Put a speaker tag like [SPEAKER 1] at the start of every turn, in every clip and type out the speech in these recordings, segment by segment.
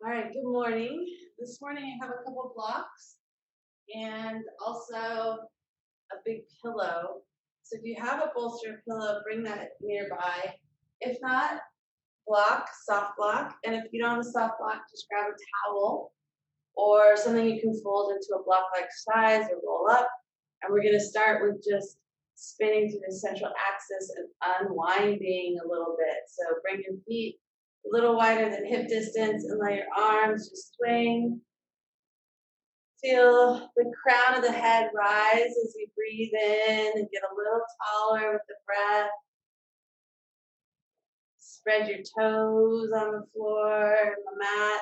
[SPEAKER 1] All right, good morning. This morning I have a couple blocks and also a big pillow. So if you have a bolster or pillow, bring that nearby. If not, soft block. And if you don't have a soft block, just grab a towel or something you can fold into a block like size or roll up. And we're going to start with just spinning through the central axis and unwinding a little bit. So bring your feet a little wider than hip distance and let your arms just swing. Feel the crown of the head rise as you breathe in and get a little taller with the breath. Spread your toes on the floor and the mat.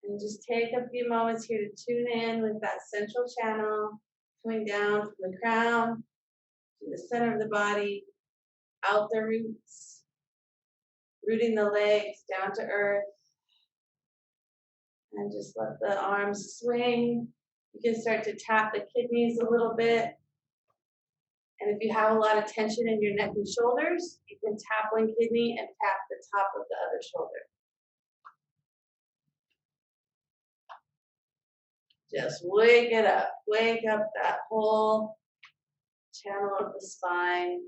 [SPEAKER 1] And just take a few moments here to tune in with that central channel coming down from the crown to the center of the body, out the roots, rooting the legs down to earth. And just let the arms swing. You can start to tap the kidneys a little bit. And if you have a lot of tension in your neck and shoulders, you can tap one kidney and tap the top of the other shoulder. Just wake it up. Wake up that whole channel of the spine.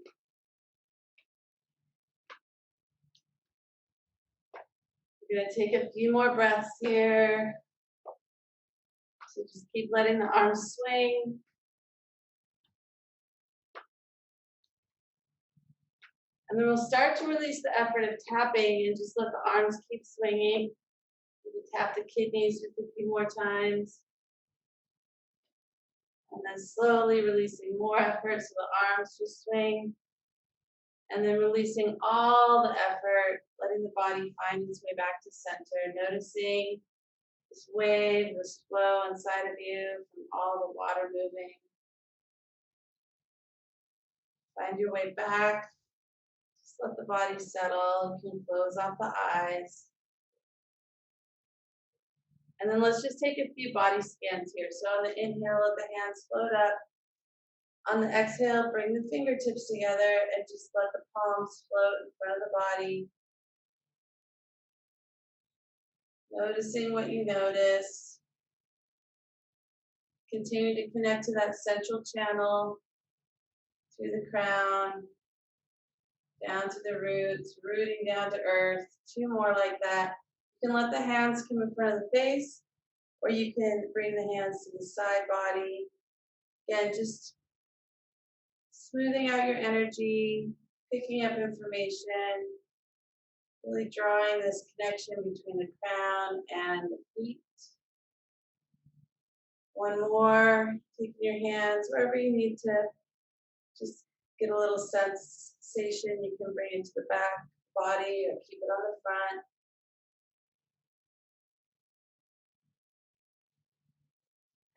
[SPEAKER 1] You're going to take a few more breaths here. So just keep letting the arms swing. And then we'll start to release the effort of tapping and just let the arms keep swinging. You can tap the kidneys just a few more times. And then slowly releasing more effort so the arms just swing. And then releasing all the effort, letting the body find its way back to center, noticing this wave, this flow inside of you from all the water moving. Find your way back. Just let the body settle. You can close off the eyes. And then let's just take a few body scans here. So on the inhale, let the hands float up. On the exhale, bring the fingertips together and just let the palms float in front of the body. Noticing what you notice. Continue to connect to that central channel, through the crown, down to the roots, rooting down to earth. Two more like that. You can let the hands come in front of the face, or you can bring the hands to the side body. Again, just smoothing out your energy, picking up information, really drawing this connection between the crown and the feet. One more, taking your hands wherever you need to just get a little sensation. You can bring it to the back body or keep it on the front.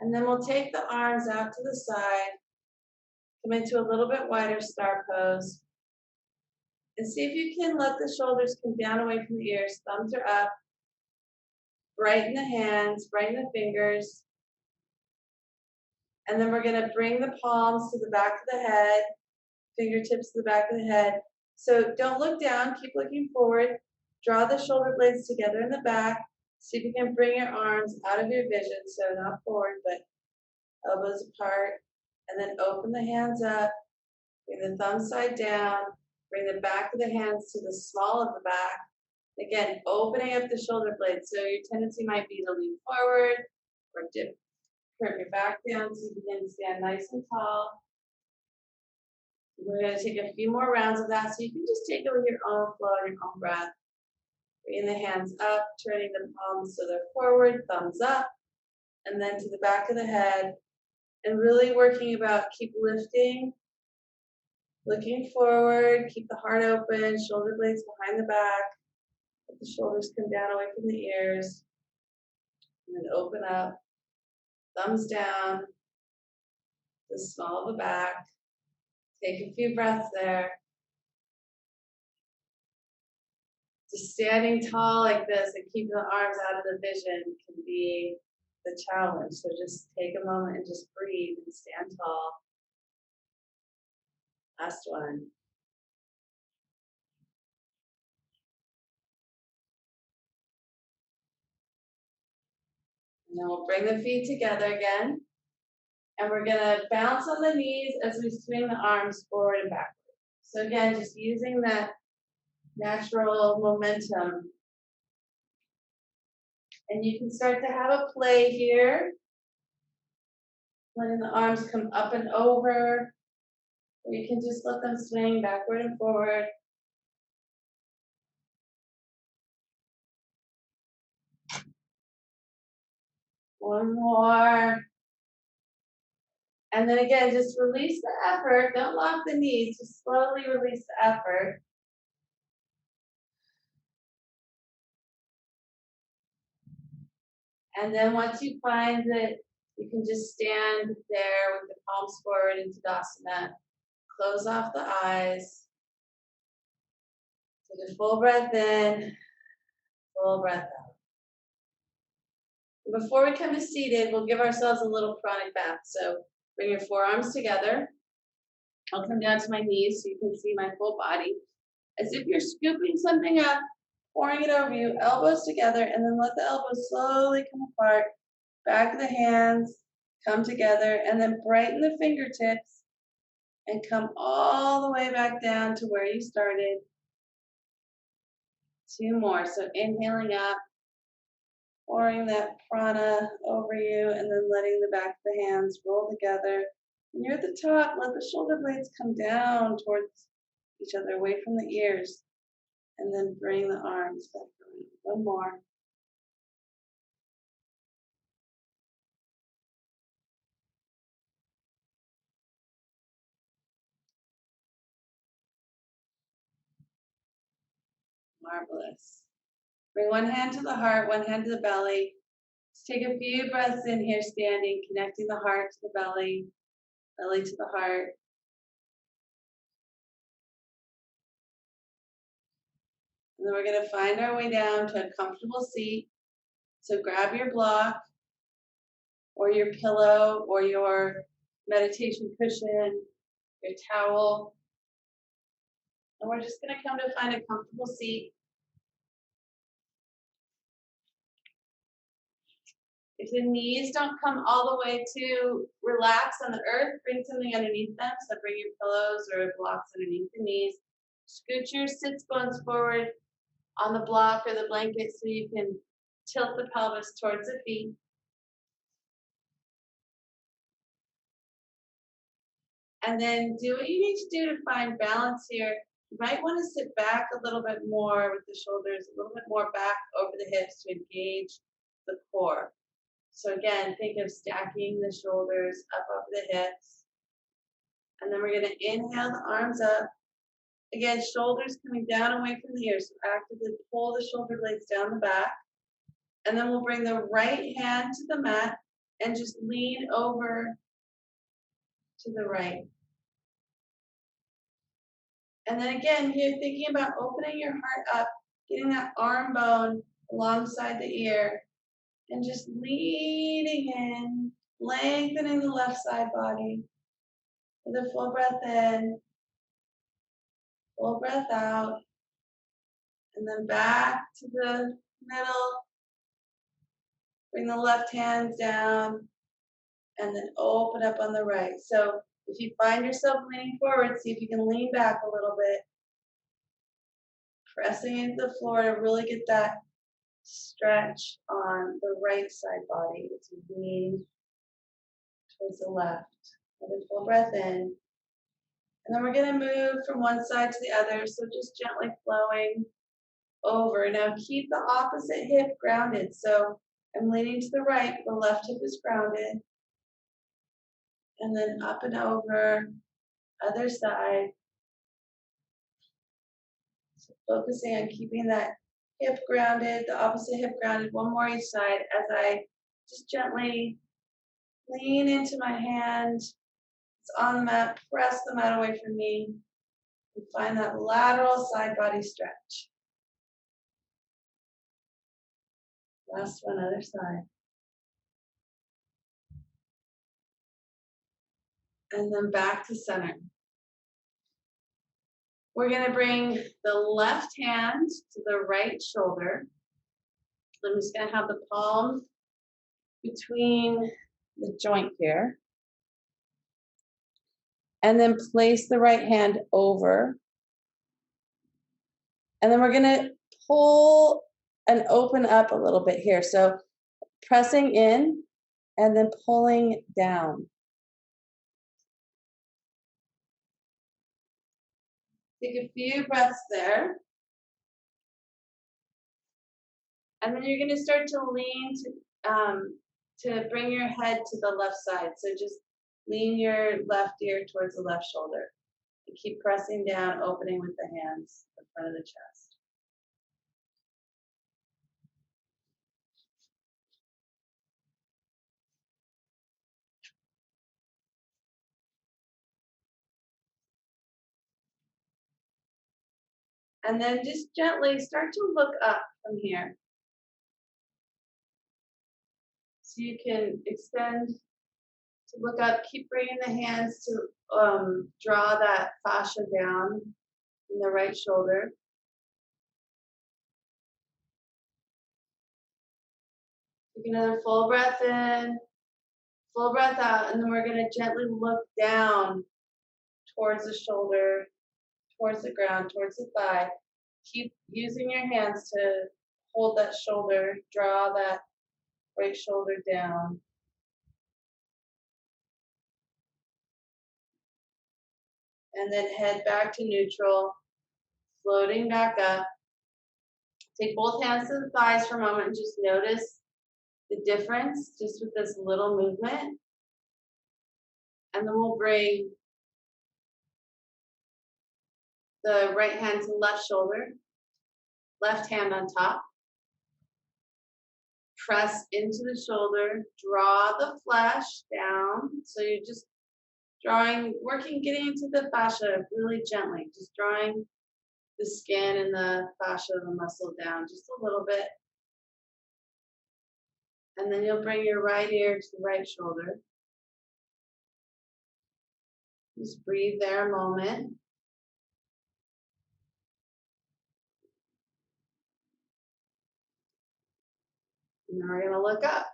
[SPEAKER 1] And then we'll take the arms out to the side, come into a little bit wider star pose. And see if you can let the shoulders come down away from the ears, thumbs are up. Brighten the hands, brighten the fingers. And then we're going to bring the palms to the back of the head, fingertips to the back of the head. So don't look down, keep looking forward. Draw the shoulder blades together in the back. See if you can bring your arms out of your vision, so not forward, but elbows apart. And then open the hands up, bring the thumb side down, bring the back of the hands to the small of the back. Again, opening up the shoulder blades. So your tendency might be to lean forward or dip, curve your back down so you begin to stand nice and tall. We're going to take a few more rounds of that, so you can just take it with your own flow and your own breath. Bringing the hands up, turning the palms so they're forward, thumbs up, and then to the back of the head. And really working about keep lifting, looking forward, keep the heart open, shoulder blades behind the back. Let the shoulders come down away from the ears. And then open up, thumbs down, the small of the back. Take a few breaths there. Just standing tall like this and keeping the arms out of the vision can be the challenge. So just take a moment and just breathe and stand tall. Last one. And then we'll bring the feet together again. And we're gonna bounce on the knees as we swing the arms forward and backward. So again, just using that natural momentum. And you can start to have a play here. Letting the arms come up and over. Or you can just let them swing backward and forward. One more. And then again, just release the effort. Don't lock the knees. Just slowly release the effort. And then once you find that you can just stand there with the palms forward in Tadasana. Close off the eyes. Take a full breath in, full breath out. Before we come to seated, we'll give ourselves a little pranic bath. So bring your forearms together. I'll come down to my knees so you can see my full body. As if you're scooping something up, pouring it over you, elbows together, and then let the elbows slowly come apart. Back of the hands, come together, and then brighten the fingertips and come all the way back down to where you started. 2 more. So inhaling up, pouring that prana over you, and then letting the back of the hands roll together. When you're at the top, let the shoulder blades come down towards each other, away from the ears, and then bring the arms back around. 1 more. Marvelous. Bring one hand to the heart, one hand to the belly. Just take a few breaths in here, standing, connecting the heart to the belly, belly to the heart. And then we're going to find our way down to a comfortable seat. So grab your block or your pillow or your meditation cushion, your towel. And we're just going to come to find a comfortable seat. If the knees don't come all the way to relax on the earth, bring something underneath them. So bring your pillows or blocks underneath the knees. Scoot your sits bones forward on the block or the blanket so you can tilt the pelvis towards the feet. And then do what you need to do to find balance here. You might want to sit back a little bit more with the shoulders, a little bit more back over the hips to engage the core. So again, think of stacking the shoulders up over the hips. And then we're going to inhale the arms up. Again, shoulders coming down away from the ears. So actively pull the shoulder blades down the back. And then we'll bring the right hand to the mat and just lean over to the right. And then again, here thinking about opening your heart up, getting that arm bone alongside the ear, and just leaning in, lengthening the left side body with a full breath in, full breath out, and then back to the middle. Bring the left hands down, and then open up on the right. So if you find yourself leaning forward, see if you can lean back a little bit, pressing into the floor to really get that stretch on the right side body as you lean towards the left. Another full breath in. And then we're going to move from one side to the other, so just gently flowing over. Now keep the opposite hip grounded. So I'm leaning to the right, the left hip is grounded. And then up and over, other side. So focusing on keeping that hip grounded, the opposite hip grounded, one more each side as I just gently lean into my hand. It's on the mat, press the mat away from me, and find that lateral side body stretch. Last one, other side. And then back to center. We're going to bring the left hand to the right shoulder. I'm just going to have the palm between the joint here. And then place the right hand over. And then we're gonna pull and open up a little bit here. So pressing in and then pulling down. Take a few breaths there. And then you're gonna start to lean to bring your head to the left side. So just lean your left ear towards the left shoulder. And keep pressing down, opening with the hands in front of the chest. And then just gently start to look up from here. So you can extend to look up, keep bringing the hands to draw that fascia down in the right shoulder. Take another full breath in, full breath out, and then we're gonna gently look down towards the shoulder, towards the ground, towards the thigh. Keep using your hands to hold that shoulder, draw that right shoulder down. And then head back to neutral, floating back up. Take both hands to the thighs for a moment and just notice the difference just with this little movement. And then we'll bring the right hand to left shoulder, left hand on top. Press into the shoulder, draw the flesh down. So you're just drawing, working, getting into the fascia really gently, just drawing the skin and the fascia of the muscle down just a little bit. And then you'll bring your right ear to the right shoulder. Just breathe there a moment. And then we're going to look up.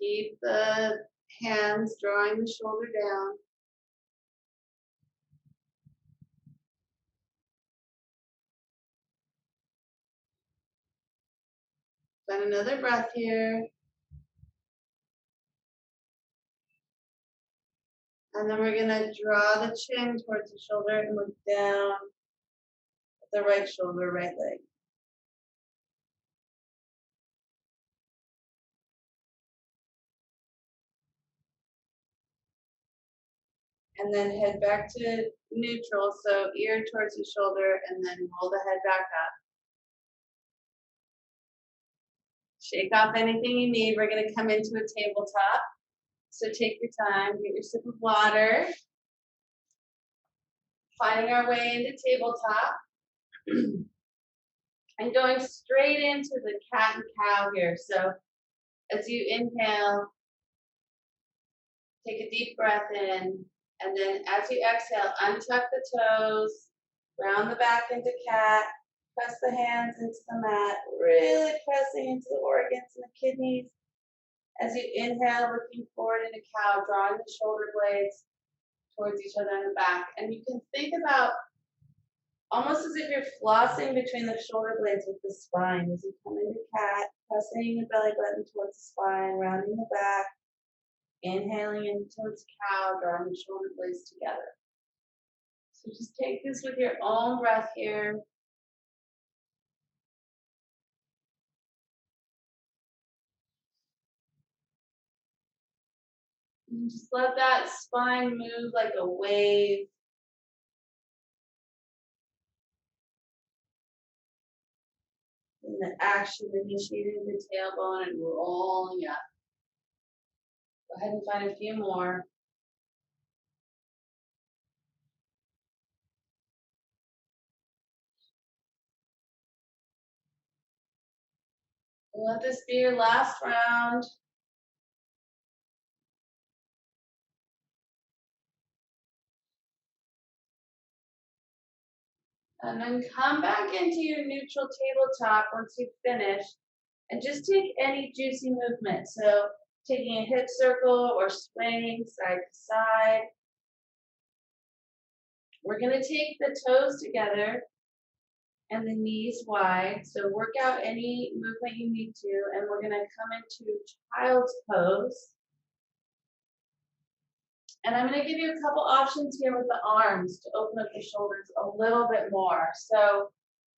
[SPEAKER 1] Keep the hands drawing the shoulder down. Then another breath here. And then we're going to draw the chin towards the shoulder and look down at the right shoulder, right leg. And then head back to neutral, so ear towards the shoulder, and then roll the head back up. Shake off anything you need. We're going to come into a tabletop. So take your time, get your sip of water. Finding our way into tabletop. And going straight into the cat and cow here. So as you inhale, take a deep breath in. And then as you exhale, untuck the toes, round the back into cat, press the hands into the mat, really pressing into the organs and the kidneys. As you inhale, looking forward into cow, drawing the shoulder blades towards each other in the back. And you can think about almost as if you're flossing between the shoulder blades with the spine. As you come into cat, pressing your belly button towards the spine, rounding the back, inhaling in towards cow, drawing the shoulder blades together. So just take this with your own breath here. And just let that spine move like a wave. And the action initiating the tailbone and rolling up. Go ahead and find a few more. Let this be your last round. And then come back into your neutral tabletop once you've finished. And just take any juicy movement. So taking a hip circle or swaying side to side. We're going to take the toes together and the knees wide. So work out any movement you need to, and we're going to come into child's pose. And I'm going to give you a couple options here with the arms to open up the shoulders a little bit more. So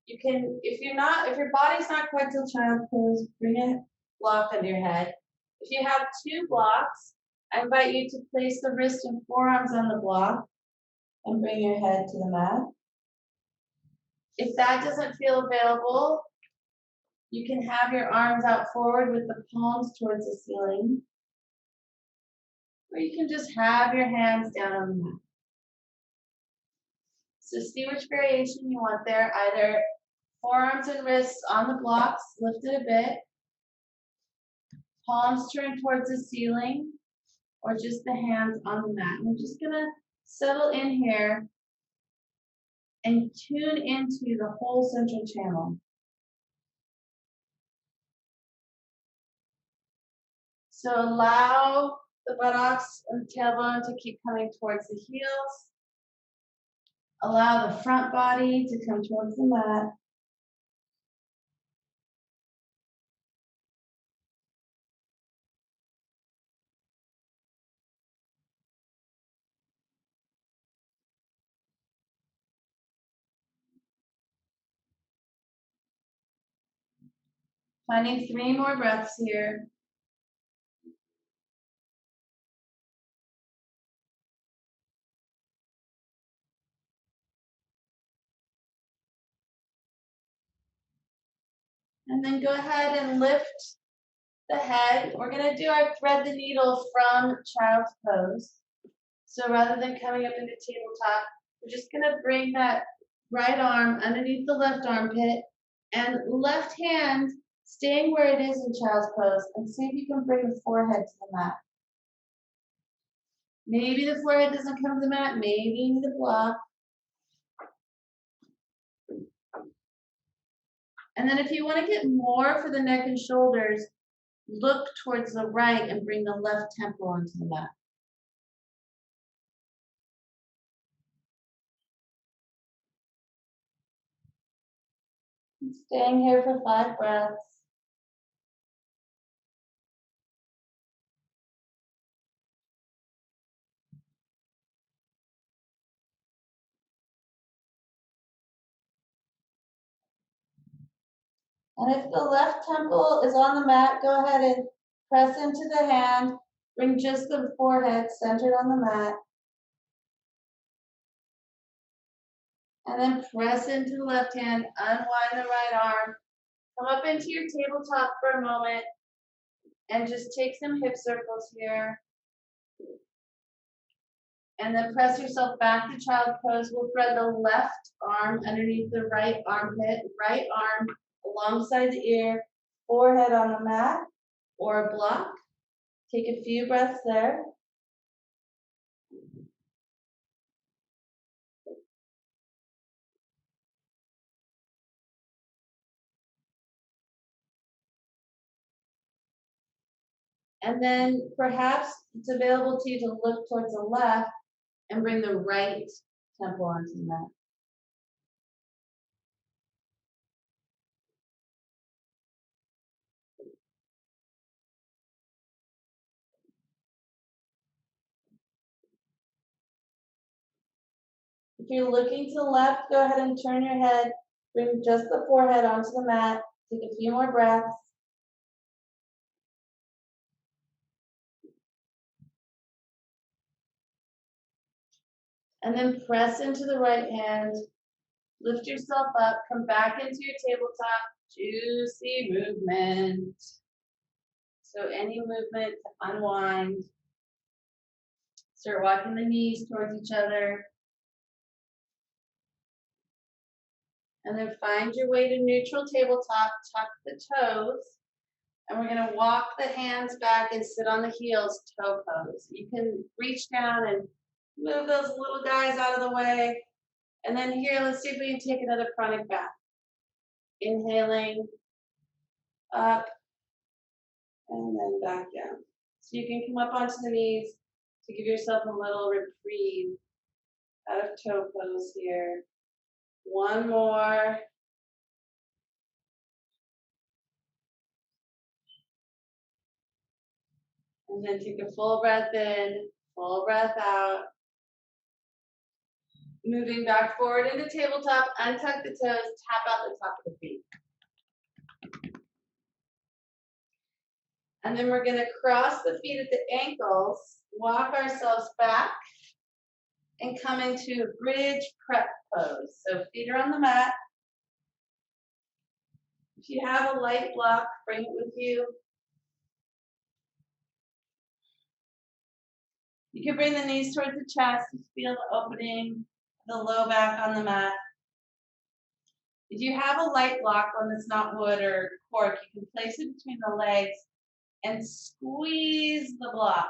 [SPEAKER 1] you can, if your body's not quite till child's pose, bring a block under your head. If you have two blocks, I invite you to place the wrist and forearms on the block and bring your head to the mat. If that doesn't feel available, you can have your arms out forward with the palms towards the ceiling. Or you can just have your hands down on the mat. So see which variation you want there, either forearms and wrists on the blocks, lifted a bit, palms turned towards the ceiling, or just the hands on the mat. And we're just gonna settle in here and tune into the whole central channel. So allow the buttocks and the tailbone to keep coming towards the heels. Allow the front body to come towards the mat. Finding 3 more breaths here. And then go ahead and lift the head. We're going to do our thread the needle from child's pose. So rather than coming up into tabletop, we're just going to bring that right arm underneath the left armpit and left hand staying where it is in child's pose, and see if you can bring the forehead to the mat. Maybe the forehead doesn't come to the mat, maybe you need a block. And then if you want to get more for the neck and shoulders, look towards the right and bring the left temple onto the mat. And staying here for 5 breaths. And if the left temple is on the mat, go ahead and press into the hand. Bring just the forehead centered on the mat. And then press into the left hand, unwind the right arm. Come up into your tabletop for a moment and just take some hip circles here. And then press yourself back to child pose. We'll thread the left arm underneath the right armpit, right arm alongside the ear, forehead on the mat or a block. Take a few breaths there. And then perhaps it's available to you to look towards the left and bring the right temple onto the mat. If you're looking to the left, go ahead and turn your head. Bring just the forehead onto the mat. Take a few more breaths. And then press into the right hand. Lift yourself up. Come back into your tabletop. Juicy movement. So any movement to unwind. Start walking the knees towards each other. And then find your way to neutral tabletop, tuck the toes, and we're gonna walk the hands back and sit on the heels, toe pose. You can reach down and move those little guys out of the way. And then here, let's see if we can take another chronic back. Inhaling, up, And then back down. So you can come up onto the knees to give yourself a little reprieve out of toe pose here. One more. And then take a full breath in, full breath out. Moving back forward into tabletop, untuck the toes, tap out the top of the feet. And then we're going to cross the feet at the ankles, walk ourselves back, and come into bridge prep pose. So feet are on the mat. If you have a light block, bring it with you. You can bring the knees towards the chest to feel the opening, the low back on the mat. If you have a light block, one that's not wood or cork, you can place it between the legs and squeeze the block.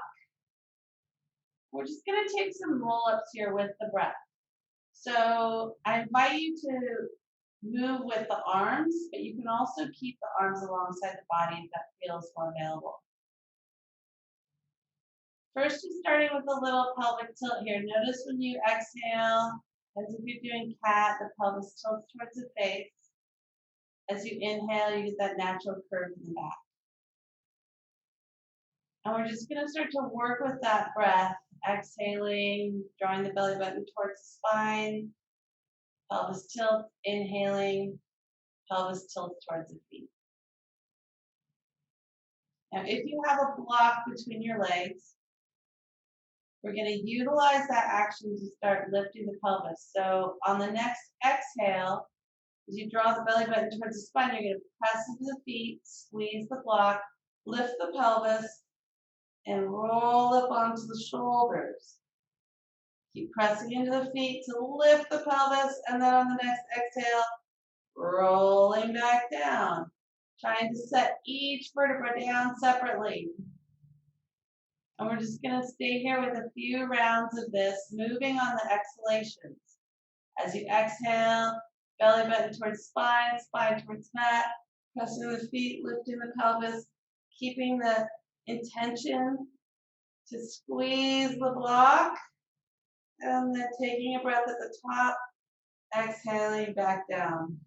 [SPEAKER 1] We're just going to take some roll-ups here with the breath. So I invite you to move with the arms, but you can also keep the arms alongside the body if that feels more available. First, just starting with a little pelvic tilt here. Notice when you exhale, as if you're doing cat, the pelvis tilts towards the face. As you inhale, you get that natural curve in the back. And we're just going to start to work with that breath, exhaling, drawing the belly button towards the spine, pelvis tilt, inhaling, pelvis tilt towards the feet. Now, if you have a block between your legs, we're going to utilize that action to start lifting the pelvis. So on the next exhale, as you draw the belly button towards the spine, you're going to press into the feet, squeeze the block, lift the pelvis, and roll up onto the shoulders. Keep pressing into the feet to lift the pelvis, and then on the next exhale, rolling back down. Trying to set each vertebra down separately. And we're just going to stay here with a few rounds of this, moving on the exhalations. As you exhale, belly button towards spine, spine towards mat, pressing the feet, lifting the pelvis, keeping the intention to squeeze the block, and then taking a breath at the top, exhaling back down.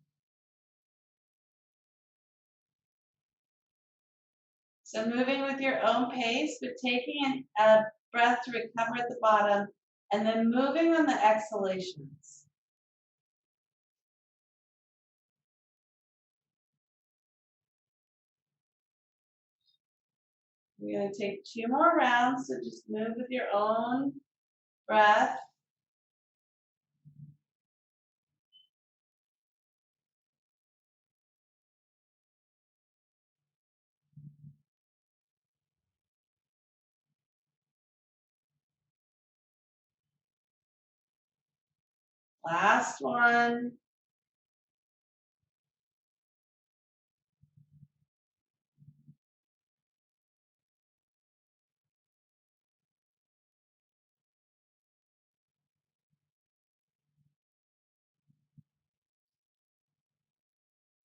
[SPEAKER 1] So moving with your own pace, but taking a breath to recover at the bottom, and then moving on the exhalations. We're going to take 2 more rounds, so just move with your own breath. Last one.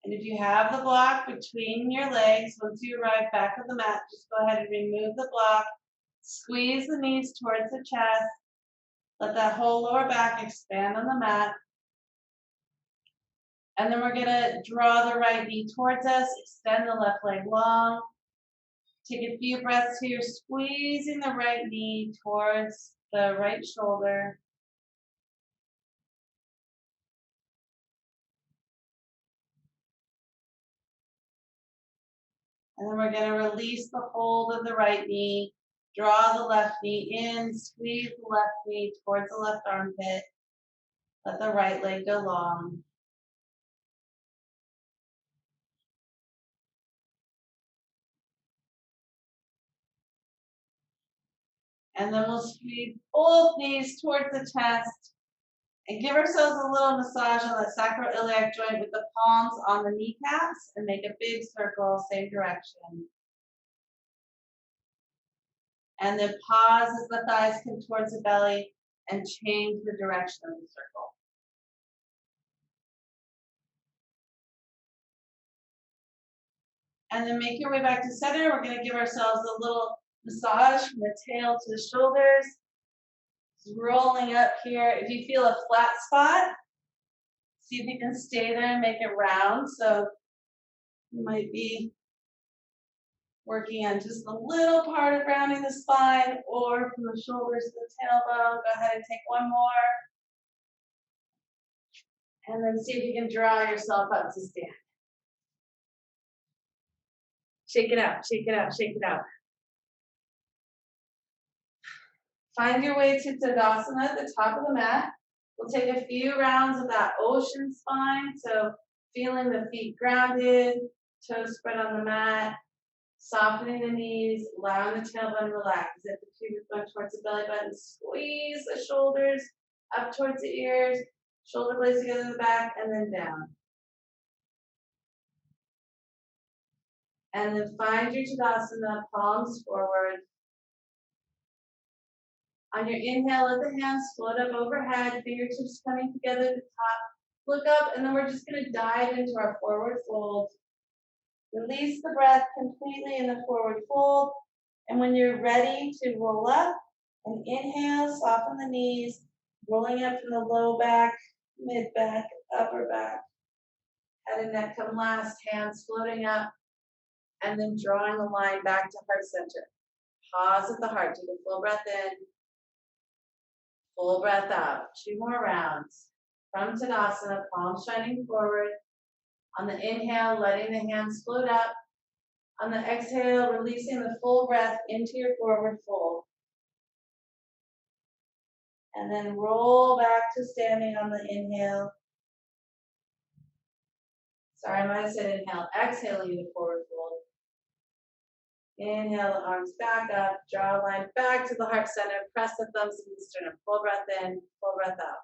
[SPEAKER 1] And if you have the block between your legs, once you arrive back on the mat, just go ahead and remove the block. Squeeze the knees towards the chest. Let that whole lower back expand on the mat. And then we're going to draw the right knee towards us, extend the left leg long. Take a few breaths here, squeezing the right knee towards the right shoulder. And then we're going to release the hold of the right knee, draw the left knee in, squeeze the left knee towards the left armpit. Let the right leg go long. And then we'll squeeze both knees towards the chest and give ourselves a little massage on the sacroiliac joint with the palms on the kneecaps and make a big circle, same direction. And then pause as the thighs come towards the belly and change the direction of the circle. And then make your way back to center. We're going to give ourselves a little massage from the tail to the shoulders. Just rolling up here. If you feel a flat spot, see if you can stay there and make it round. So you might be working on just a little part of rounding the spine, or from the shoulders to the tailbone. Go ahead and take one more. And then see if you can draw yourself up to stand. Shake it out, shake it out, shake it out. Find your way to Tadasana at the top of the mat. We'll take a few rounds of that ocean spine. So feeling the feet grounded, toes spread on the mat, softening the knees, allowing the tailbone to relax. Zip the pubic bone towards the belly button, squeeze the shoulders up towards the ears, shoulder blades together in the back, and then down. And then find your Tadasana, palms forward. On your inhale, let the hands float up overhead, fingertips coming together at the top. Look up, and then we're just going to dive into our forward fold. Release the breath completely in the forward fold. And when you're ready to roll up, and inhale, soften the knees, rolling up from the low back, mid back, upper back. Head and neck come last, hands floating up, and then drawing the line back to heart center. Pause at the heart, take a full breath in. Full breath out. 2 more rounds. From Tadasana, palms shining forward. On the inhale, letting the hands float up. On the exhale, releasing the full breath into your forward fold. And then roll back to standing on the inhale. Sorry, I might have said inhale. Exhaling the forward fold. Inhale, the arms back up, draw a line back to the heart center, press the thumbs into the sternum. Full breath in, full breath out.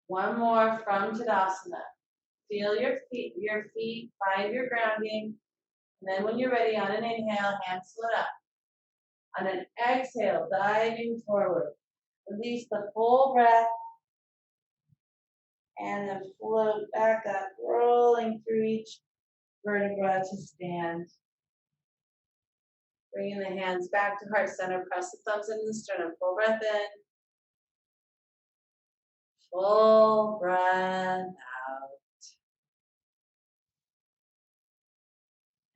[SPEAKER 1] One more from Tadasana. Feel your feet, find your grounding. And then when you're ready, on an inhale, hands float up. On an exhale, diving forward. Release the full breath. And then float back up, rolling through each vertebra to stand. Bringing the hands back to heart center, press the thumbs into the sternum. Full breath in. Full breath out.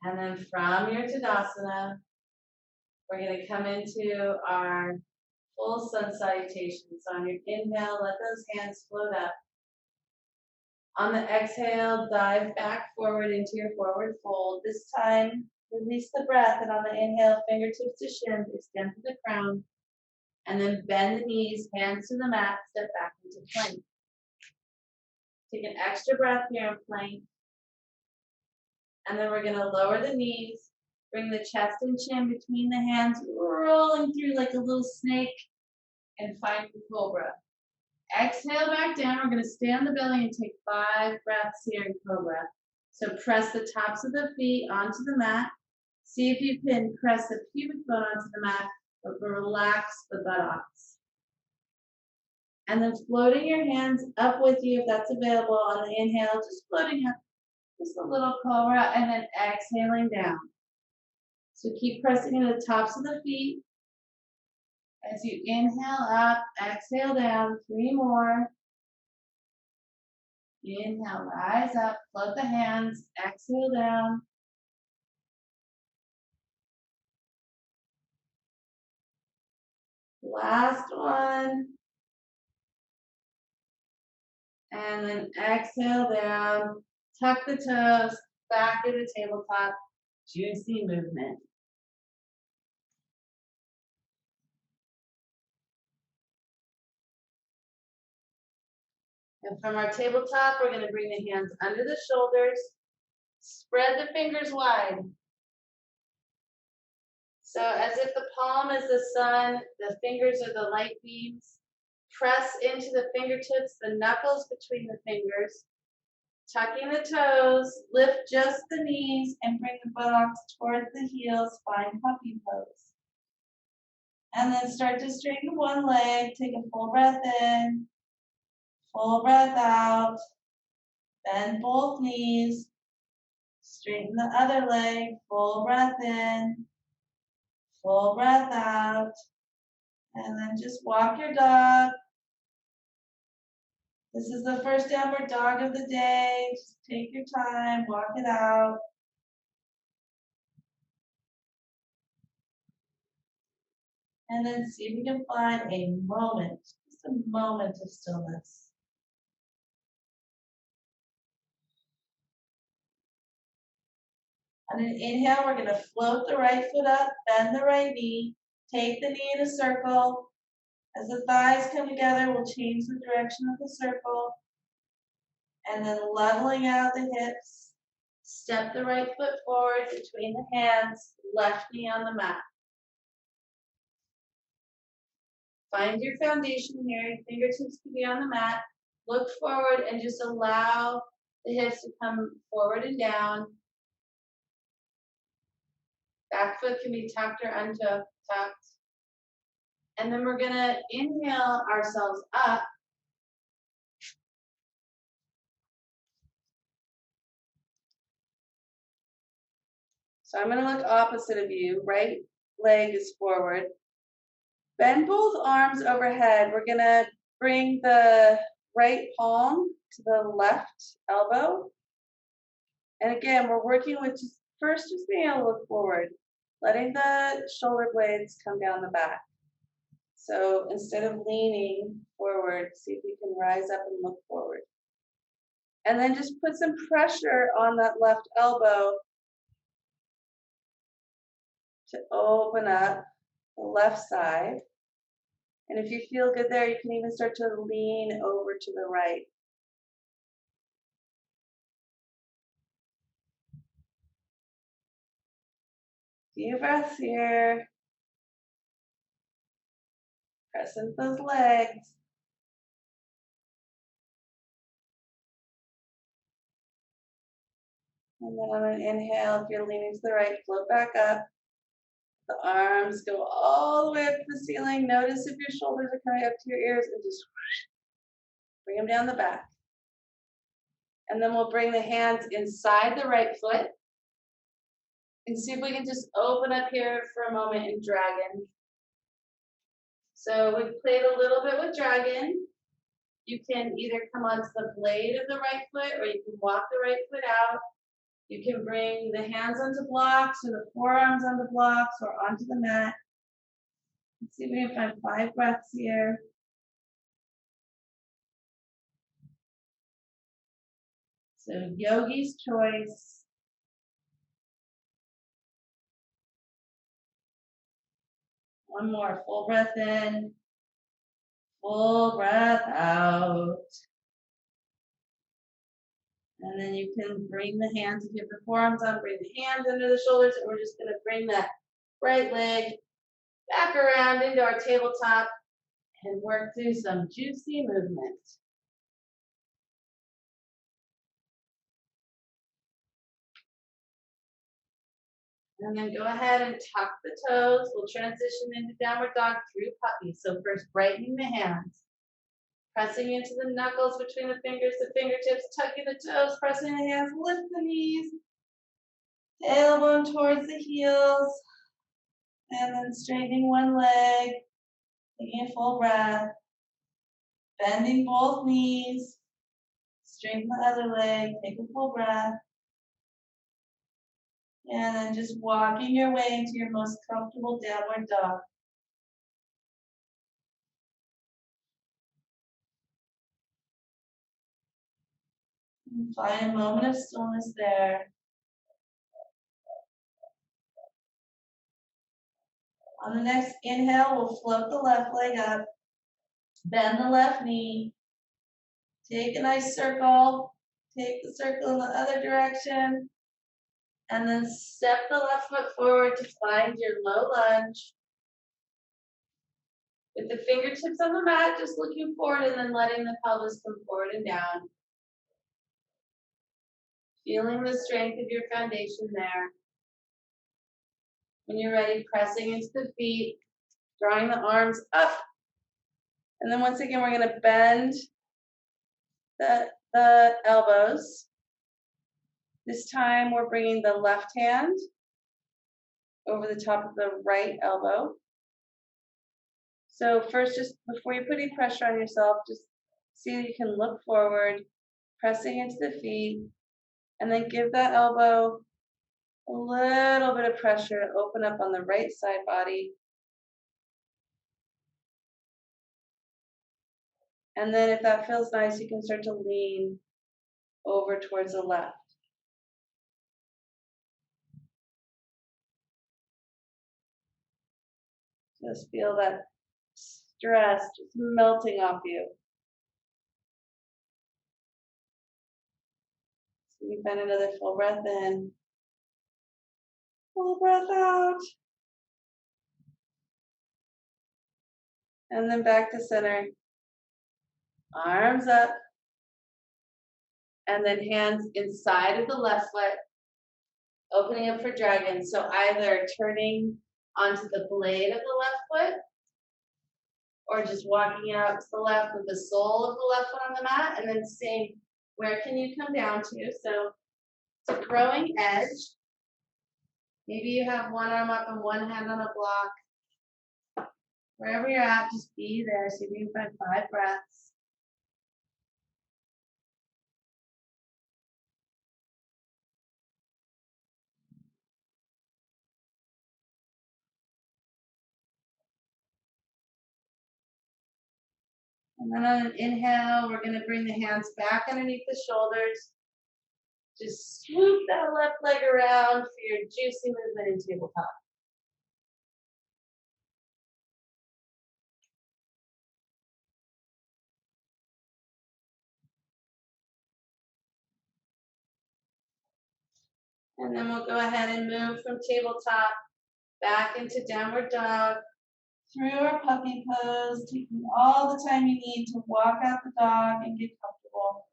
[SPEAKER 1] And then from your Tadasana, we're going to come into our full Sun Salutations. So on your inhale, let those hands float up. On the exhale, dive back forward into your forward fold. This time, release the breath, and on the inhale, fingertips to shins, extend to the crown, and then bend the knees, hands to the mat, step back into plank. Take an extra breath here in plank. And then we're going to lower the knees, bring the chest and chin between the hands, rolling through like a little snake, and find the cobra. Exhale back down. We're going to stay on the belly and take 5 breaths here in cobra. So press the tops of the feet onto the mat. See if you can press the pubic bone onto the mat, but relax the buttocks. And then floating your hands up with you if that's available on the inhale, just floating up, just a little cobra, and then exhaling down. So keep pressing into the tops of the feet. As you inhale up, exhale down, 3 more. Inhale, rise up, float the hands, exhale down. Last one. And then exhale down, tuck the toes, back to the tabletop, juicy movement. And from our tabletop, we're going to bring the hands under the shoulders, spread the fingers wide. So as if the palm is the sun, the fingers are the light beams. Press into the fingertips, the knuckles between the fingers. Tucking the toes, lift just the knees, and bring the buttocks towards the heels, find puppy pose. And then start to straighten one leg, take a full breath in, full breath out, bend both knees, Straighten the other leg, full breath in, full breath out, and then just walk your dog. This is the first downward dog of the day. Just take your time, walk it out. And then see if you can find a moment, just a moment of stillness. On an inhale, we're going to float the right foot up, bend the right knee, take the knee in a circle. As the thighs come together, we'll change the direction of the circle. And then leveling out the hips, step the right foot forward between the hands, left knee on the mat. Find your foundation here, your fingertips can be on the mat. Look forward and just allow the hips to come forward and down. Back foot can be tucked or untucked. And then we're gonna inhale ourselves up. So I'm gonna look opposite of you. Right leg is forward. Bend both arms overhead. We're gonna bring the right palm to the left elbow. And again, we're working with just being able to look forward, letting the shoulder blades come down the back. So instead of leaning forward, see if you can rise up and look forward. And then just put some pressure on that left elbow to open up the left side. And if you feel good there, you can even start to lean over to the right. Few breaths here. Press into those legs. And then on an inhale, if you're leaning to the right, float back up. The arms go all the way up to the ceiling. Notice if your shoulders are coming up to your ears and just bring them down the back. And then we'll bring the hands inside the right foot. And see if we can just open up here for a moment in dragon. So we've played a little bit with dragon. You can either come onto the blade of the right foot or you can walk the right foot out. You can bring the hands onto blocks or the forearms onto blocks or onto the mat. Let's see if we can find 5 breaths here. So yogi's choice. One more, full breath in, full breath out. And then you can bring the hands, if you have the forearms on, bring the hands under the shoulders, and we're just gonna bring that right leg back around into our tabletop and work through some juicy movement. And then go ahead and tuck the toes. We'll transition into downward dog through puppy. So first, brightening the hands. Pressing into the knuckles between the fingers, the fingertips, tucking the toes, pressing the hands, lift the knees. Tailbone towards the heels. And then straightening one leg. Taking a full breath. Bending both knees. Straighten the other leg. Take a full breath. And then just walking your way into your most comfortable downward dog. And find a moment of stillness there. On the next inhale, we'll float the left leg up. Bend the left knee. Take a nice circle. Take the circle in the other direction. And then step the left foot forward to find your low lunge. With the fingertips on the mat, just looking forward and then letting the pelvis come forward and down. Feeling the strength of your foundation there. When you're ready, pressing into the feet, drawing the arms up. And then once again, we're going to bend the elbows. This time we're bringing the left hand over the top of the right elbow. So first, just before you put any pressure on yourself, just see that you can look forward, pressing into the feet, and then give that elbow a little bit of pressure to open up on the right side body. And then if that feels nice, you can start to lean over towards the left. Just feel that stress just melting off you. So you find another full breath in, full breath out. And then back to center. Arms up. And then hands inside of the left foot, opening up for dragon. So either turning onto the blade of the left foot, or just walking out to the left with the sole of the left foot on the mat, and then seeing where can you come down to. So it's a growing edge. Maybe you have one arm up and one hand on a block. Wherever you're at, just be there. See if you can find 5 breaths. And then on an inhale, we're going to bring the hands back underneath the shoulders. Just swoop that left leg around for your juicy movement in tabletop. And then we'll go ahead and move from tabletop back into downward dog, through our puppy pose, taking all the time you need to walk out the dog and get comfortable.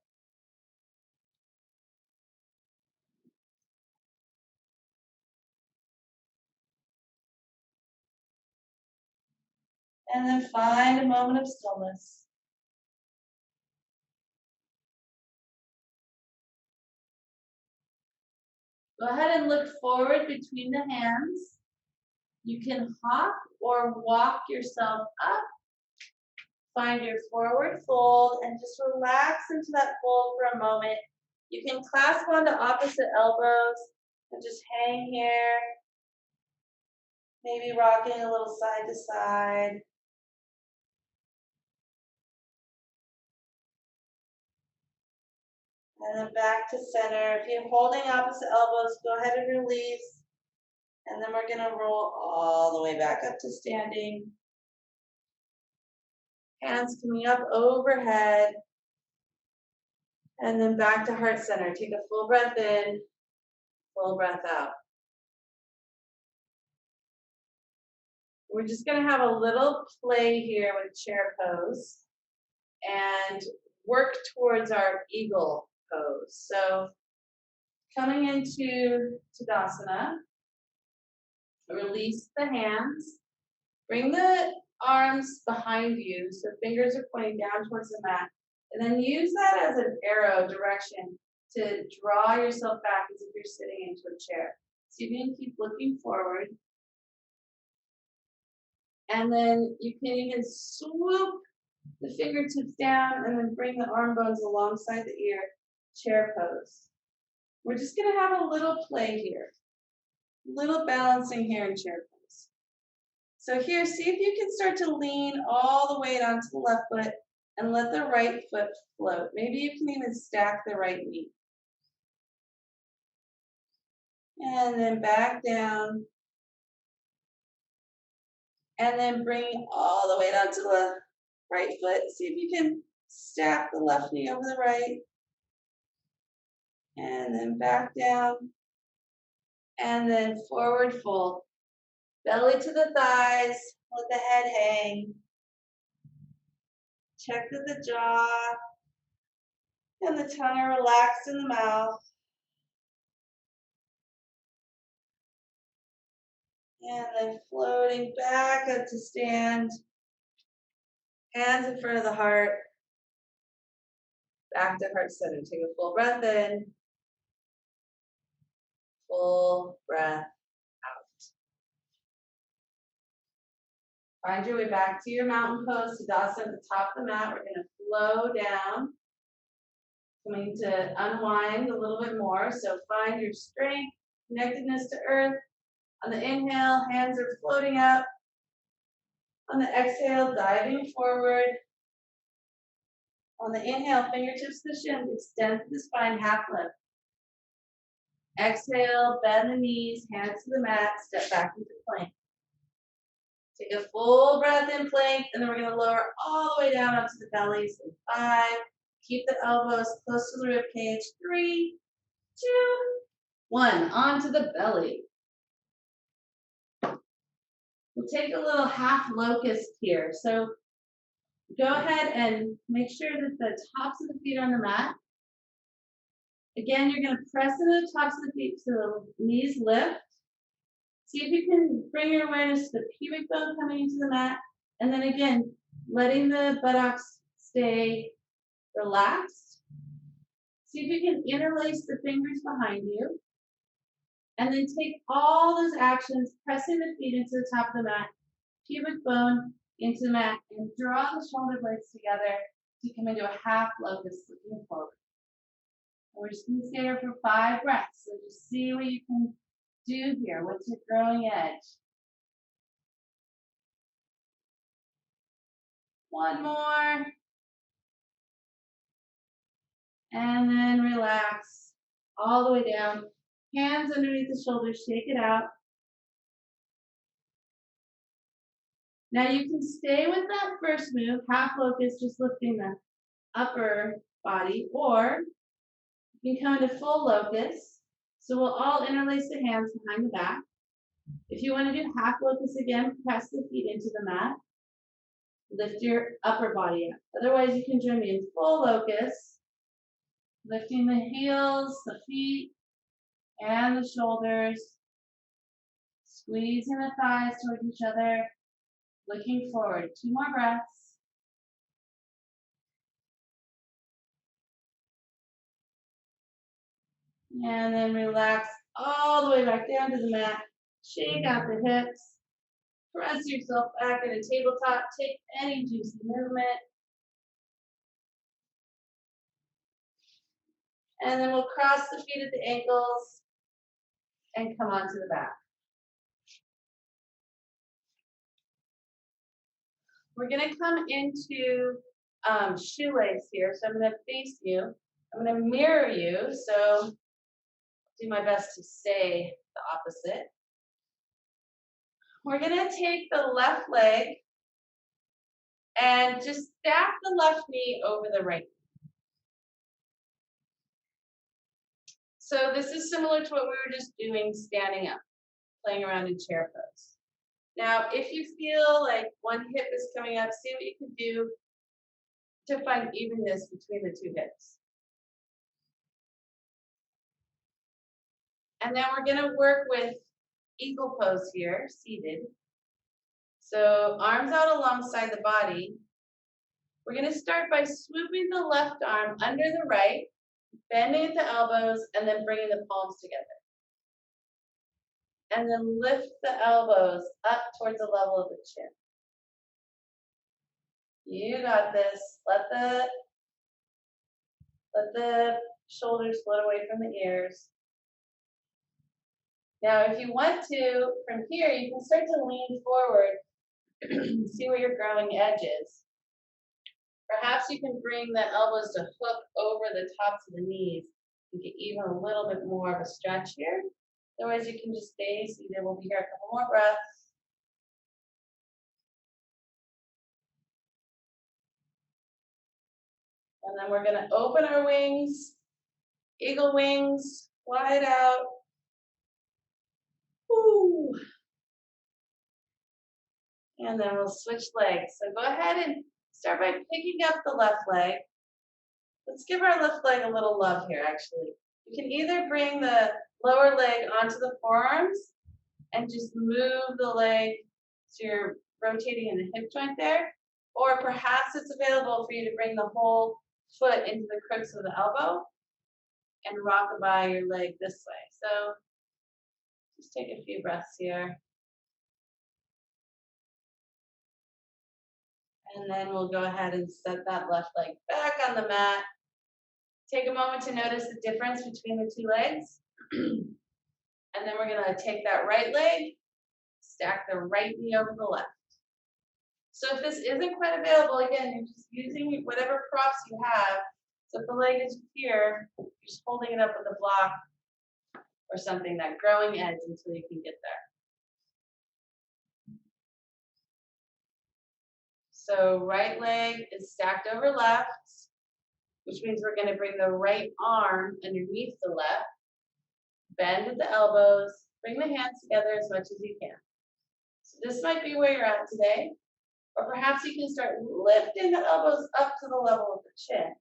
[SPEAKER 1] And then find a moment of stillness. Go ahead and look forward between the hands. You can hop or walk yourself up. Find your forward fold and just relax into that fold for a moment. You can clasp onto opposite elbows and just hang here. Maybe rocking a little side to side. And then back to center. If you're holding opposite elbows, go ahead and release. And then we're gonna roll all the way back up to standing. Hands coming up overhead. And then back to heart center. Take a full breath in, full breath out. We're just gonna have a little play here with chair pose and work towards our eagle pose. So coming into Tadasana, release the hands, bring the arms behind you so fingers are pointing down towards the mat, and then use that as an arrow direction to draw yourself back as if you're sitting into a chair. So you can keep looking forward. And then you can even swoop the fingertips down and then bring the arm bones alongside the ear, chair pose. We're just gonna have a little play here, little balancing here in chair pose. So here, see if you can start to lean all the way onto the left foot and let the right foot float. Maybe you can even stack the right knee. And then back down. And then bring all the way down to the right foot. See if you can stack the left knee over the right. And then back down. And then forward fold. Belly to the thighs. Let the head hang. Check that the jaw and the tongue are relaxed in the mouth. And then floating back up to stand. Hands in front of the heart. Back to heart center. Take a full breath in. Full breath out. Find your way back to your mountain pose, Tadasana at the top of the mat. We're going to flow down. Coming to unwind a little bit more. So find your strength, connectedness to earth. On the inhale, hands are floating up. On the exhale, diving forward. On the inhale, fingertips to the shins, extend the spine, half lift. Exhale, bend the knees, hands to the mat, step back into plank. Take a full breath in plank, and then we're going to lower all the way down onto the belly. So 5, keep the elbows close to the rib cage. 3, 2, 1, onto the belly. We'll take a little half locust here. So go ahead and make sure that the tops of the feet are on the mat. Again, you're going to press into the tops of the feet so the knees lift. See if you can bring your awareness to the pubic bone coming into the mat. And then again, letting the buttocks stay relaxed. See if you can interlace the fingers behind you. And then take all those actions, pressing the feet into the top of the mat, pubic bone into the mat, and draw the shoulder blades together to come into a half locust looking forward. And we're just going to stay here for 5 breaths. So just see what you can do here. What's your growing edge? 1 more. And then relax all the way down. Hands underneath the shoulders, shake it out. Now you can stay with that first move, half locust, just lifting the upper body, or you can come into full locust. So we'll all interlace the hands behind the back. If you want to do half locust again, press the feet into the mat. Lift your upper body up. Otherwise, you can join me in full locust, lifting the heels, the feet, and the shoulders, squeezing the thighs towards each other, looking forward. 2 more breaths. And then relax all the way back down to the mat. Shake out the hips. Press yourself back in a tabletop. Take any juicy movement. And then we'll cross the feet at the ankles and come onto the back. We're going to come into shoelace here. So I'm going to face you. I'm going to mirror you. So do my best to say the opposite. We're going to take the left leg and just stack the left knee over the right. So this is similar to what we were just doing standing up, playing around in chair pose. Now, if you feel like one hip is coming up, see what you can do to find evenness between the 2 hips. And then we're going to work with eagle pose here, seated. So arms out alongside the body. We're going to start by swooping the left arm under the right, bending at the elbows, and then bringing the palms together. And then lift the elbows up towards the level of the chin. You got this. Let the shoulders float away from the ears. Now, if you want to, from here, you can start to lean forward. See where your growing edge is. Perhaps you can bring the elbows to hook over the tops of the knees and get even a little bit more of a stretch here. Otherwise, you can just stay seated. We'll be here a couple more breaths. And then we're going to open our wings, eagle wings, wide out. Woo. And then we'll switch legs. So go ahead and start by picking up the left leg. Let's give our left leg a little love here, actually. You can either bring the lower leg onto the forearms and just move the leg so you're rotating in the hip joint there, or perhaps it's available for you to bring the whole foot into the crooks of the elbow and rock by your leg this way. So Just take a few breaths here. And then we'll go ahead and set that left leg back on the mat. Take a moment to notice the difference between the two legs. And then we're gonna take that right leg, stack the right knee over the left. So if this isn't quite available, again, you're just using whatever props you have. So if the leg is here, you're just holding it up with a block or something, that growing edge until you can get there. So right leg is stacked over left, which means we're going to bring the right arm underneath the left, bend at the elbows, bring the hands together as much as you can. So this might be where you're at today, or perhaps you can start lifting the elbows up to the level of the chin.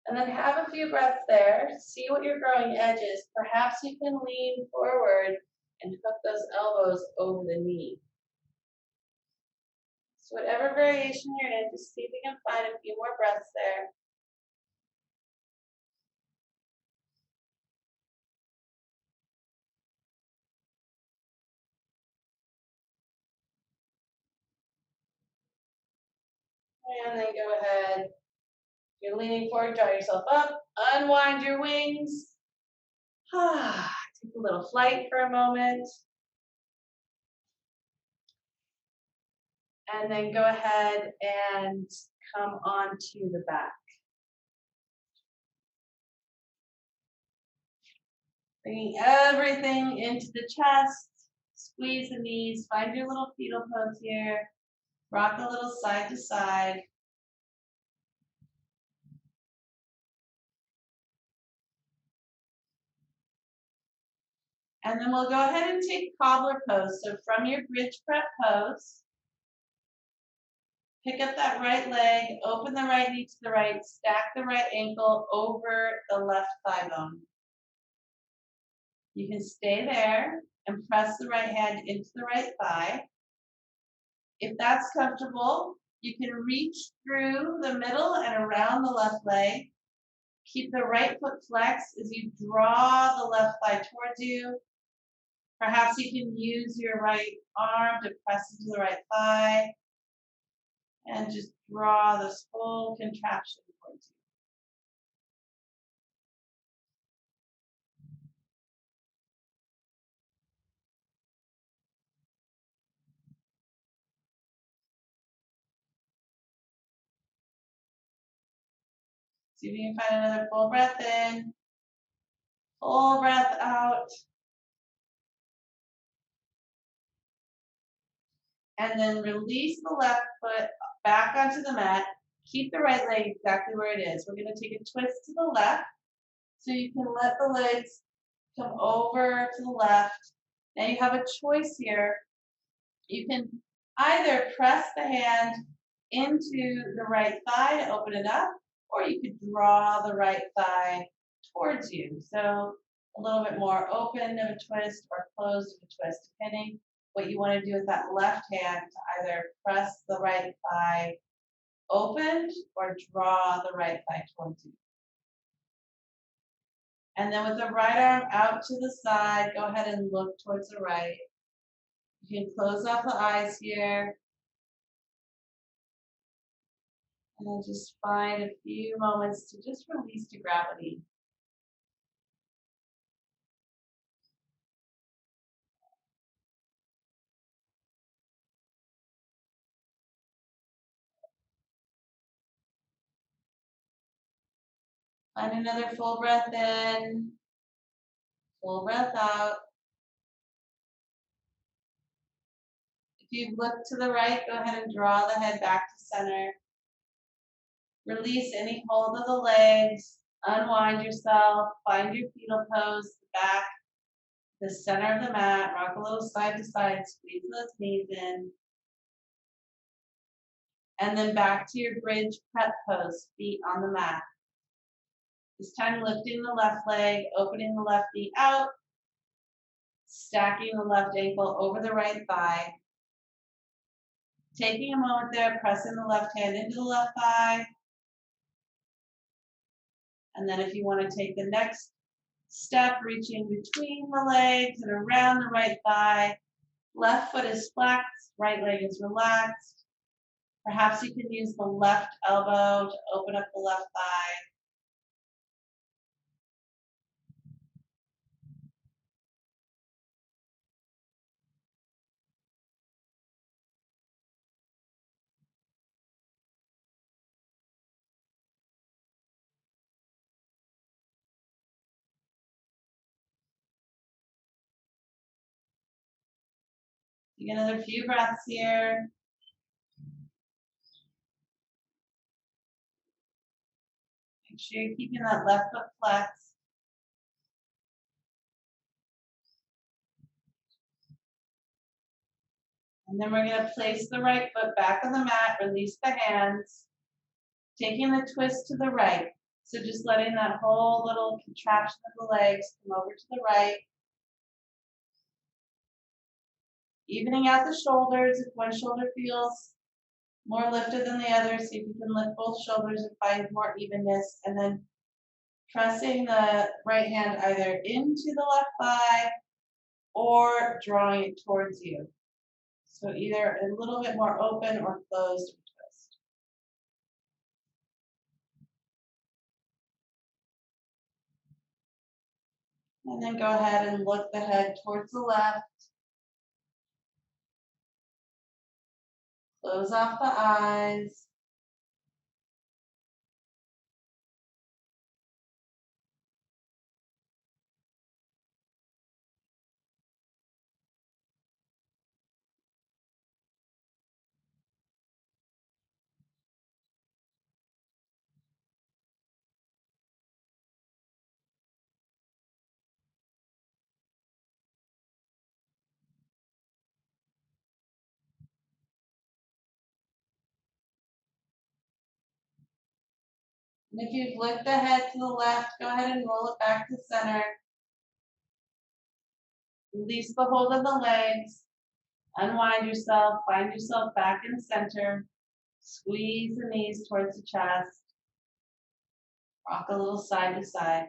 [SPEAKER 1] And then have a few breaths there. See what your growing edge is. Perhaps you can lean forward and hook those elbows over the knee. So whatever variation you're in, just see if you can find a few more breaths there. And then go ahead. If you're leaning forward, draw yourself up. Unwind your wings. Take a little flight for a moment. And then go ahead and come onto the back. Bringing everything into the chest. Squeeze the knees. Find your little fetal pose here. Rock a little side to side. And then we'll go ahead and take Cobbler Pose. So from your bridge prep pose, pick up that right leg, open the right knee to the right, stack the right ankle over the left thigh bone. You can stay there and press the right hand into the right thigh. If that's comfortable, you can reach through the middle and around the left leg. Keep the right foot flexed as you draw the left thigh towards you. Perhaps you can use your right arm to press into the right thigh and just draw this full contraction towards you. See if you can find another full breath in, full breath out. And then release the left foot back onto the mat. Keep the right leg exactly where it is. We're going to take a twist to the left. So you can let the legs come over to the left. Now you have a choice here. You can either press the hand into the right thigh to open it up, or you could draw the right thigh towards you. So a little bit more open of a twist or closed of a twist, depending what you want to do with that left hand to either press the right thigh opened or draw the right thigh towards you. And then with the right arm out to the side, go ahead and look towards the right. You can close off the eyes here. And then just find a few moments to just release to gravity. Find another full breath in, full breath out. If you look to the right, go ahead and draw the head back to center. Release any hold of the legs, unwind yourself, find your fetal pose, the back, the center of the mat, rock a little side to side, squeeze those knees in. And then back to your bridge prep pose, feet on the mat. This time lifting the left leg, opening the left knee out, stacking the left ankle over the right thigh. Taking a moment there, pressing the left hand into the left thigh. And then if you want to take the next step, reaching between the legs and around the right thigh, left foot is flexed, right leg is relaxed. Perhaps you can use the left elbow to open up the left thigh. Take another few breaths here. Make sure you're keeping that left foot flexed. And then we're going to place the right foot back on the mat, release the hands, taking the twist to the right. So just letting that whole little contraction of the legs come over to the right. Evening out the shoulders. If one shoulder feels more lifted than the other, see if you can lift both shoulders and find more evenness. And then pressing the right hand either into the left thigh or drawing it towards you. So either a little bit more open or closed or twist. And then go ahead and look the head towards the left. Close off the eyes. And if you've flipped the head to the left, go ahead and roll it back to center. Release the hold of the legs. Unwind yourself. Find yourself back in center. Squeeze the knees towards the chest. Rock a little side to side.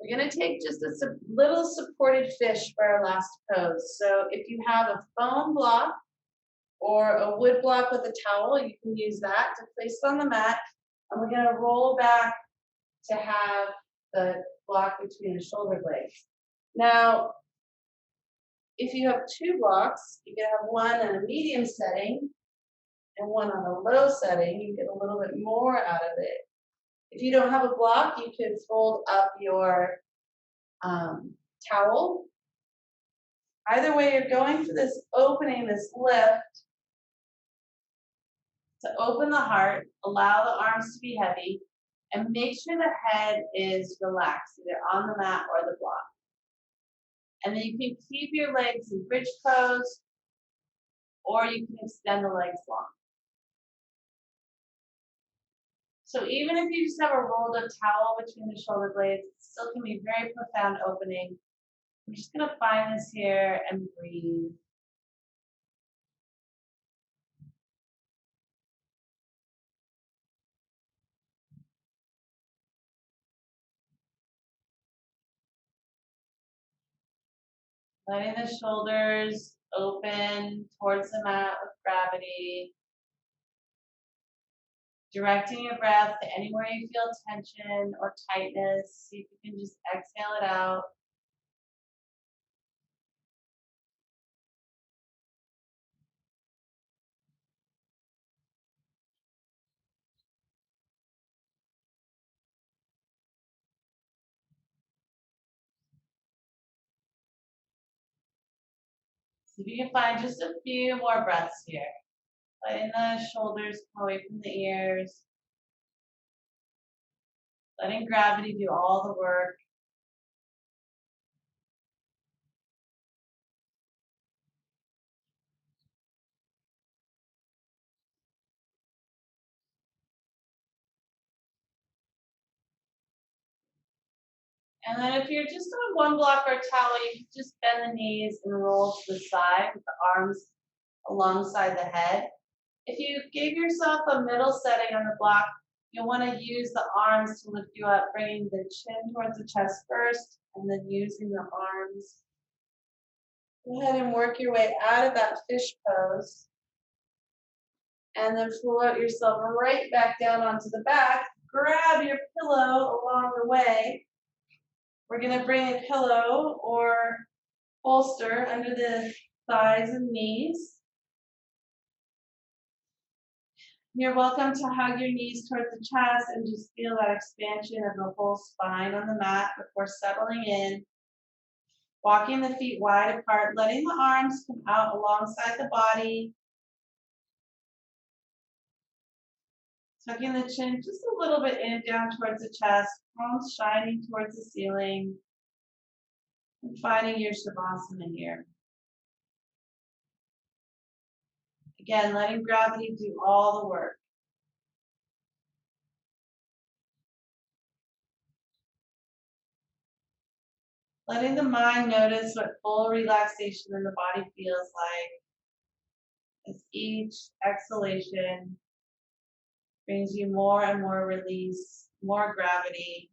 [SPEAKER 1] We're going to take just a little supported fish for our last pose. So if you have a foam block or a wood block with a towel, you can use that to place on the mat. And we're going to roll back to have the block between the shoulder blades. Now, if you have two blocks, you can have one in a medium setting and one on a low setting. You get a little bit more out of it. If you don't have a block, you can fold up your towel. Either way, you're going for this opening, this lift, to open the heart, allow the arms to be heavy, and make sure the head is relaxed, either on the mat or the block. And then you can keep your legs in bridge pose, or you can extend the legs long. So even if you just have a rolled up towel between the shoulder blades, it still can be very profound opening. I'm just going to find this here and breathe. Letting the shoulders open towards the mat with gravity. Directing your breath to anywhere you feel tension or tightness. See if you can just exhale it out. See if you can find just a few more breaths here. Letting the shoulders come away from the ears. Letting gravity do all the work. And then if you're just on one block or towel, you can just bend the knees and roll to the side with the arms alongside the head. If you gave yourself a middle setting on the block, you'll want to use the arms to lift you up, bringing the chin towards the chest first, and then using the arms. Go ahead and work your way out of that fish pose. And then float yourself right back down onto the back. Grab your pillow along the way. We're going to bring a pillow or bolster under the thighs and knees. You're welcome to hug your knees towards the chest and just feel that expansion of the whole spine on the mat before settling in. Walking the feet wide apart, letting the arms come out alongside the body. Tucking the chin just a little bit in, down towards the chest, palms shining towards the ceiling. And finding your Shavasana here. Again, letting gravity do all the work. Letting the mind notice what full relaxation in the body feels like as each exhalation brings you more and more release, more gravity.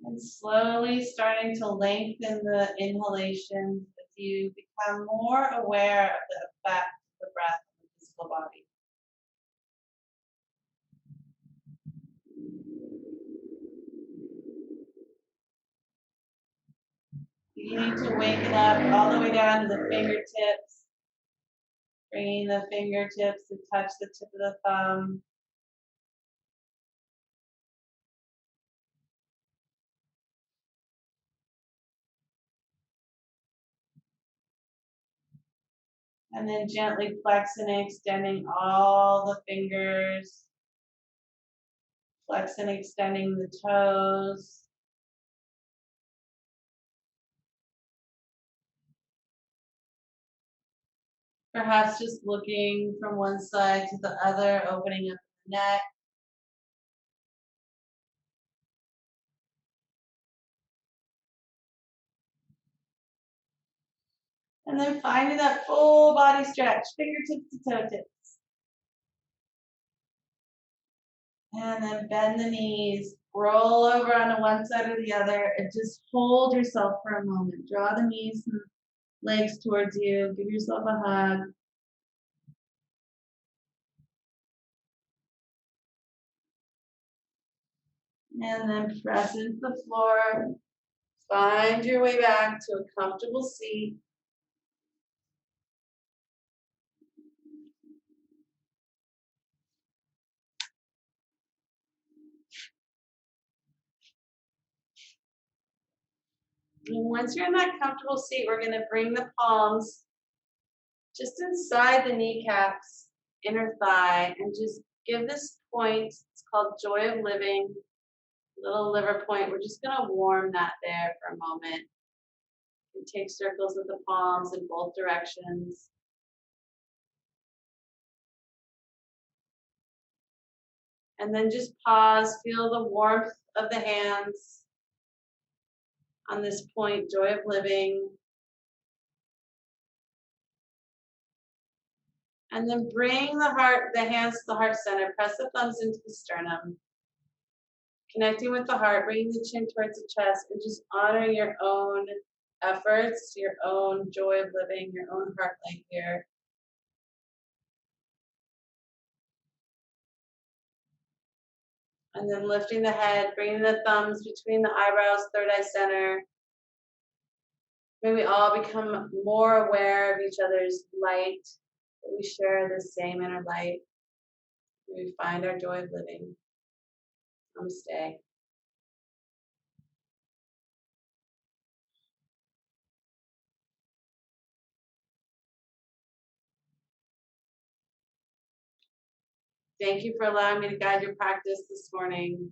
[SPEAKER 1] And slowly starting to lengthen the inhalation as you become more aware of the effect of the breath on the physical body. Beginning to wake it up all the way down to the fingertips. Bringing the fingertips to touch the tip of the thumb. And then gently flexing and extending all the fingers. Flexing and extending the toes. Perhaps just looking from one side to the other, opening up the neck. And then finding that full body stretch, fingertips to toe tips. And then bend the knees, roll over onto one side or the other, and just hold yourself for a moment. Draw the knees and legs towards you. Give yourself a hug. And then press into the floor. Find your way back to a comfortable seat. And once you're in that comfortable seat, we're going to bring the palms just inside the kneecaps, inner thigh, and just give this point, it's called Joy of Living, little liver point. We're just going to warm that there for a moment. You can take circles with the palms in both directions. And then just pause, feel the warmth of the hands on this point, Joy of Living. And then bring the hands to the heart center. Press the thumbs into the sternum. Connecting with the heart, bringing the chin towards the chest, and just honoring your own efforts, your own joy of living, your own heart length here. And then lifting the head, bringing the thumbs between the eyebrows, third eye center. May we all become more aware of each other's light, that we share the same inner light. We find our joy of living. Namaste. Thank you for allowing me to guide your practice this morning.